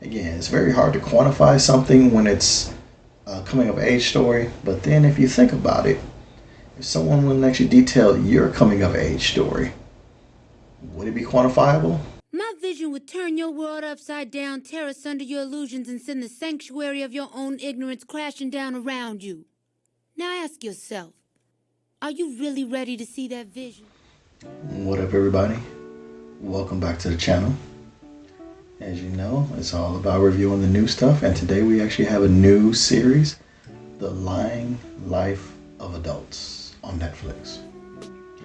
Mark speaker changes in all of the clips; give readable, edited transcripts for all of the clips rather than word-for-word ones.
Speaker 1: Again, it's very hard to quantify something when it's a coming of age story, but then if you think about it, if someone would actually detail your coming of age story, would it be quantifiable?
Speaker 2: My vision would turn your world upside down, tear asunder your illusions, and send the sanctuary of your own ignorance crashing down around you. Now ask yourself, are you really ready to see that vision?
Speaker 1: What up, everybody? Welcome back to the channel. As you know, it's all about reviewing the new stuff, and today we actually have a new series, The Lying Life of Adults on Netflix.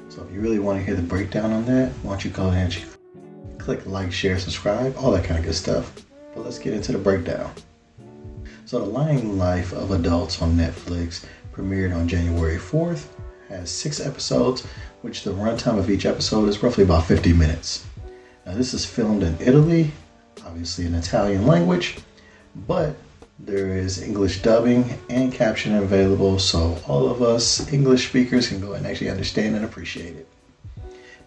Speaker 1: So if you really want to hear the breakdown on that, why don't you go ahead and click like, share, subscribe, all that kind of good stuff. But let's get into the breakdown. So The Lying Life of Adults on Netflix premiered on January 4th, has 6 episodes, which the runtime of each episode is roughly about 50 minutes. Now this is filmed in Italy, obviously in Italian language, but there is English dubbing and captioning available, so all of us English speakers can go and actually understand and appreciate it.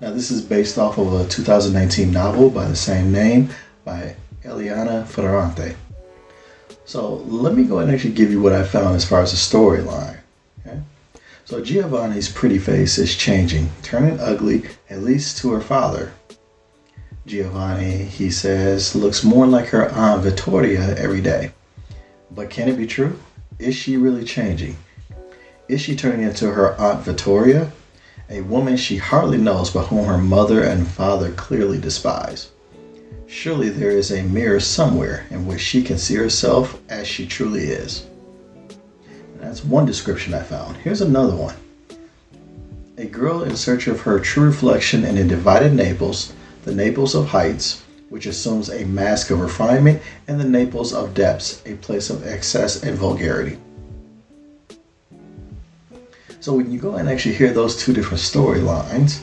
Speaker 1: Now this is based off of a 2019 novel by the same name by Eliana Ferrante. So let me go and actually give you what I found as far as the storyline. Okay? So Giovanni's pretty face is changing, turning ugly, at least to her father. Giovanni, he says, looks more like her Aunt Vittoria every day. But can it be true? Is she really changing? Is she turning into her Aunt Vittoria, a woman she hardly knows but whom her mother and father clearly despise? Surely there is a mirror somewhere in which she can see herself as she truly is. And that's one description I found. Here's another one. A girl in search of her true reflection in a divided Naples, the Naples of heights, which assumes a mask of refinement, and the Naples of depths, a place of excess and vulgarity. So when you go and actually hear those two different storylines,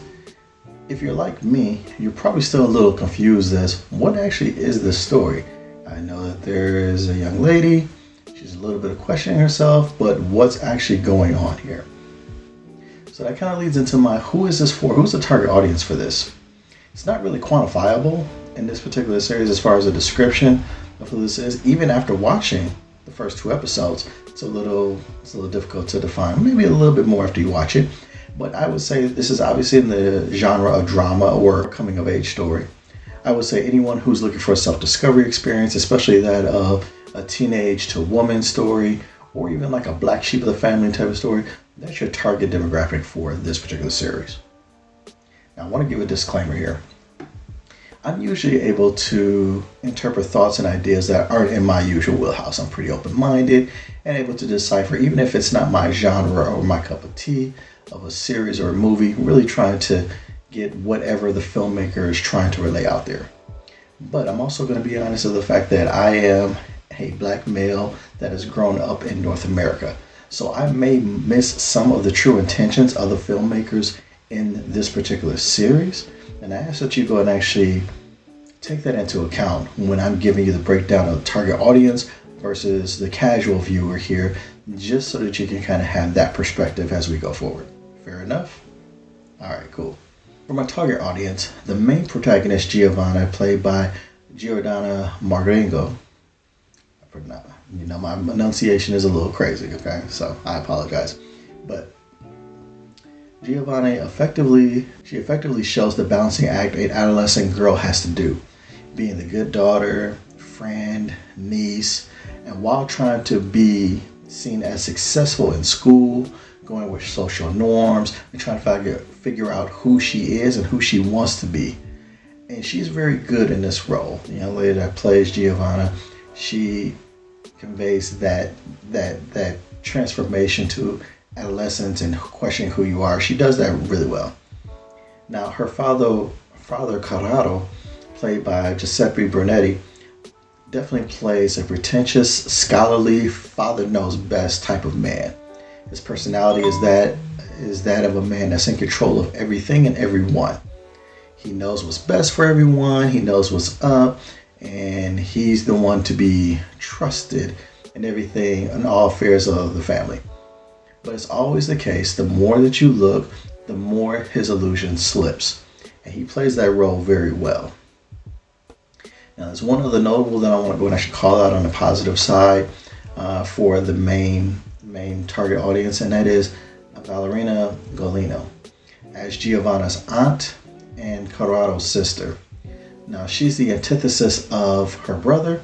Speaker 1: if you're like me, you're probably still a little confused as what actually is this story. I know that there is a young lady, she's a little bit of questioning herself, but what's actually going on here? So that kind of leads into my who is this for? Who's the target audience for this? It's not really quantifiable in this particular series as far as the description of who this is. Even after watching the first 2 episodes, it's a little difficult to define. Maybe a little bit more after you watch it. But I would say this is obviously in the genre of drama or coming of age story. I would say anyone who's looking for a self-discovery experience, especially that of a teenage to woman story, or even like a black sheep of the family type of story, that's your target demographic for this particular series. Now I want to give a disclaimer here. I'm usually able to interpret thoughts and ideas that aren't in my usual wheelhouse. I'm pretty open-minded and able to decipher, even if it's not my genre or my cup of tea, of a series or a movie, really trying to get whatever the filmmaker is trying to relay out there. But I'm also going to be honest with the fact that I am a black male that has grown up in North America. So I may miss some of the true intentions of the filmmakers in this particular series. And I ask that you go and actually take that into account when I'm giving you the breakdown of the target audience versus the casual viewer here, just so that you can kind of have that perspective as we go forward. Fair enough? All right, cool. For my target audience, the main protagonist, Giovanna, played by Giordana Margrengo. My enunciation is a little crazy, okay? So I apologize. But Giovanna effectively shows the balancing act an adolescent girl has to do, being the good daughter, friend, niece, and while trying to be seen as successful in school, going with social norms, and trying to figure out who she is and who she wants to be. And she's very good in this role. The young lady that plays Giovanna, she conveys that transformation to adolescence and questioning who you are. She does that really well. Now her father Corrado, played by Giuseppe Brunetti, definitely plays a pretentious, scholarly, father knows best type of man. His personality is that of a man that's in control of everything and everyone. He knows what's best for everyone, he knows what's up, and he's the one to be trusted in everything and all affairs of the family. But it's always the case, the more that you look, the more his illusion slips. And he plays that role very well. Now, there's one other notable that I want to go and actually call out on the positive side for the main target audience, and that is Ballerina Golino as Giovanna's aunt and Corrado's sister. Now, she's the antithesis of her brother.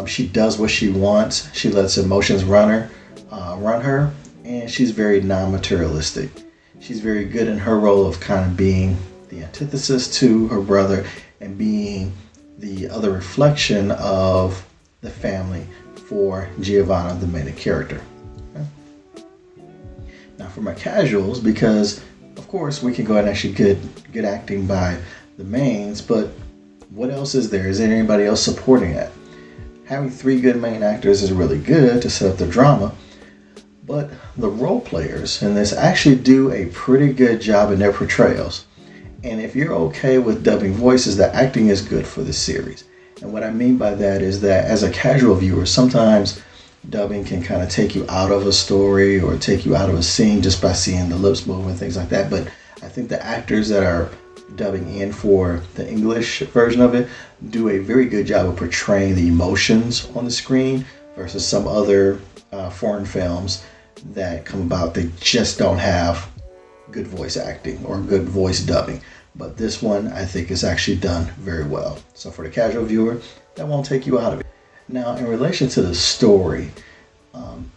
Speaker 1: She does what she wants. She lets emotions run her, and she's very non-materialistic. She's very good in her role of kind of being the antithesis to her brother and being the other reflection of the family for Giovanna, the main character. Okay? Now, for my casuals, because of course we can go ahead and actually get good acting by the mains, but what else is there? Is there anybody else supporting that? Having 3 good main actors is really good to set up the drama, but the role players in this actually do a pretty good job in their portrayals. And if you're okay with dubbing voices, the acting is good for this series. And what I mean by that is that as a casual viewer, sometimes dubbing can kind of take you out of a story or take you out of a scene just by seeing the lips move and things like that. But I think the actors that are dubbing in for the English version of it do a very good job of portraying the emotions on the screen versus some other foreign films that come about. They just don't have good voice acting or good voice dubbing. But this one I think is actually done very well. So for the casual viewer, that won't take you out of it. Now, in relation to the story,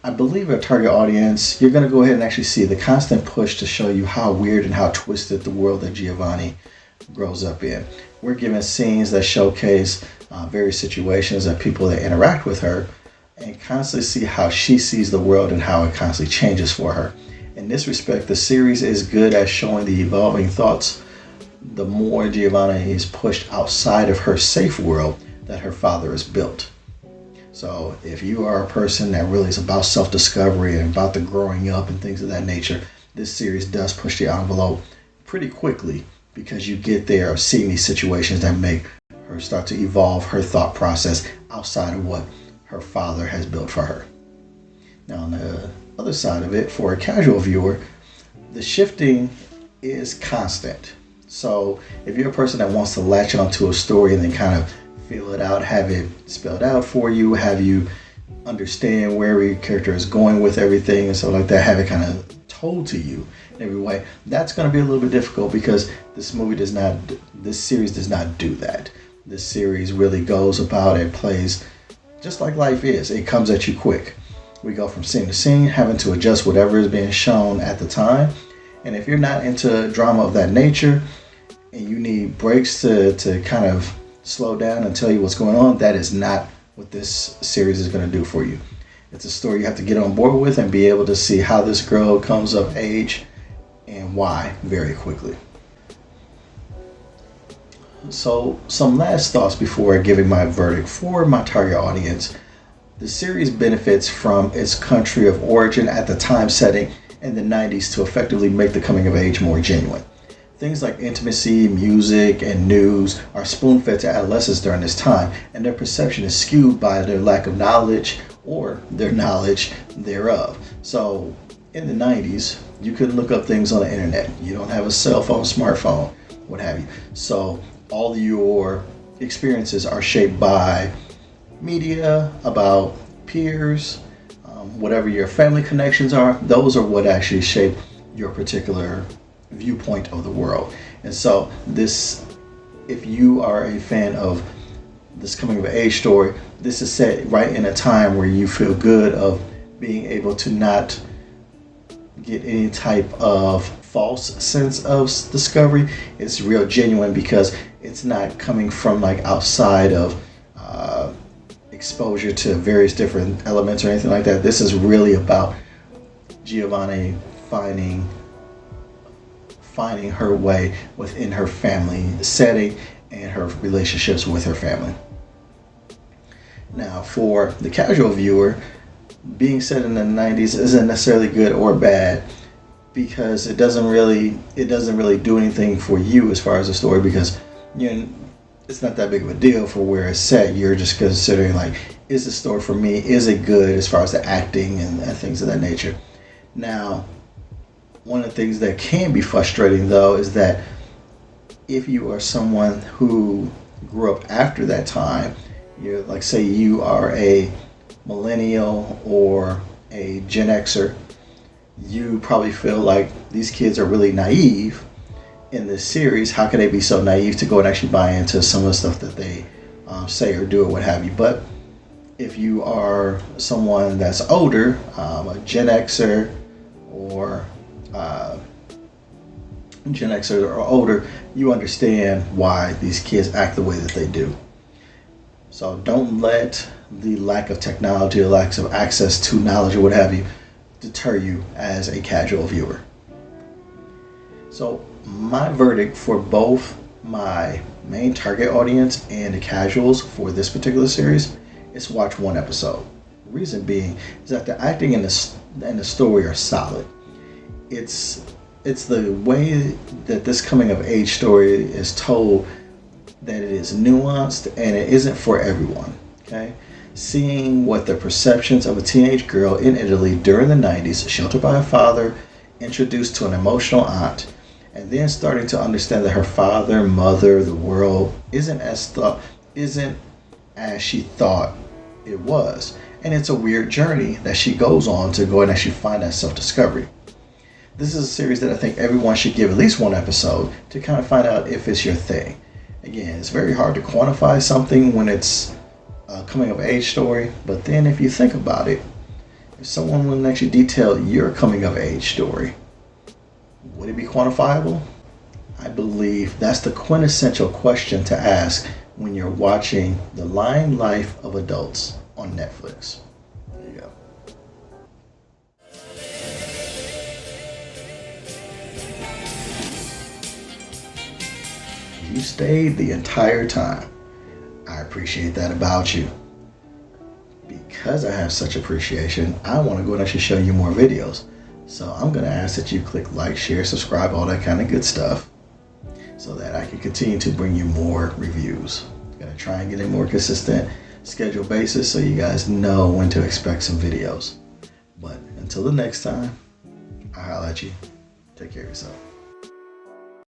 Speaker 1: I believe our target audience, you're going to go ahead and actually see the constant push to show you how weird and how twisted the world that Giovanni grows up in. We're given scenes that showcase various situations that people that interact with her and constantly see how she sees the world and how it constantly changes for her. In this respect, the series is good at showing the evolving thoughts the more Giovanna is pushed outside of her safe world that her father has built. So if you are a person that really is about self-discovery and about the growing up and things of that nature, this series does push the envelope pretty quickly because you get there of seeing these situations that make her start to evolve her thought process outside of what her father has built for her. Now, on the other side of it, for a casual viewer, the shifting is constant. So if you're a person that wants to latch onto a story and then kind of feel it out, have it spelled out for you, have you understand where every character is going with everything and stuff like that, have it kind of told to you in every way, that's going to be a little bit difficult because this series does not do that. This series really goes about and plays just like life is. It comes at you quick. We go from scene to scene, having to adjust whatever is being shown at the time. And if you're not into drama of that nature and you need breaks to kind of slow down and tell you what's going on, that is not what this series is going to do for you. It's a story you have to get on board with and be able to see how this girl comes of age and why very quickly. So some last thoughts before giving my verdict for my target audience. The series benefits from its country of origin at the time setting in the 90s to effectively make the coming of age more genuine. Things like intimacy, music, and news are spoon-fed to adolescents during this time, and their perception is skewed by their lack of knowledge or their knowledge thereof. So in the 90s, you couldn't look up things on the internet. You don't have a cell phone, smartphone, what have you. So all your experiences are shaped by media, about peers, whatever your family connections are. Those are what actually shape your particular viewpoint of the world. And so this, if you are a fan of this coming of age story, this is set right in a time where you feel good of being able to not get any type of false sense of discovery. It's real genuine because it's not coming from like outside of exposure to various different elements or anything like that. This is really about Giovanna finding her way within her family setting and her relationships with her family. Now, for the casual viewer, being set in the 90s isn't necessarily good or bad because it doesn't really do anything for you as far as the story, because it's not that big of a deal for where it's set. You're just considering like, is the story for me? Is it good as far as the acting and things of that nature? Now, one of the things that can be frustrating though is that if you are someone who grew up after that time, you're like, say you are a millennial or a Gen Xer, you probably feel like these kids are really naive in this series. How can they be so naive to go and actually buy into some of the stuff that they say or do or what have you? But if you are someone that's older, a Gen Xer or older, you understand why these kids act the way that they do. So don't let the lack of technology or lack of access to knowledge or what have you deter you as a casual viewer. So my verdict for both my main target audience and the casuals for this particular series is watch one episode. The reason being is that the acting and the story are solid. It's the way that this coming of age story is told that it is nuanced and it isn't for everyone. Okay, seeing what the perceptions of a teenage girl in Italy during the 90s, sheltered by a father, introduced to an emotional aunt, and then starting to understand that her father, mother, the world isn't as she thought it was. And it's a weird journey that she goes on to go and actually find that self-discovery. This is a series that I think everyone should give at least one episode to kind of find out if it's your thing. Again, it's very hard to quantify something when it's a coming of age story, but then if you think about it, if someone would actually detail your coming of age story, would it be quantifiable? I believe that's the quintessential question to ask when you're watching The Lying Life of Adults on Netflix. There you go. You stayed the entire time. I appreciate that about you. Because I have such appreciation, I want to go and actually show you more videos. So I'm going to ask that you click like, share, subscribe, all that kind of good stuff, so that I can continue to bring you more reviews. I'm going to try and get a more consistent schedule basis so you guys know when to expect some videos. But until the next time, I'll holler at you. Take care of yourself.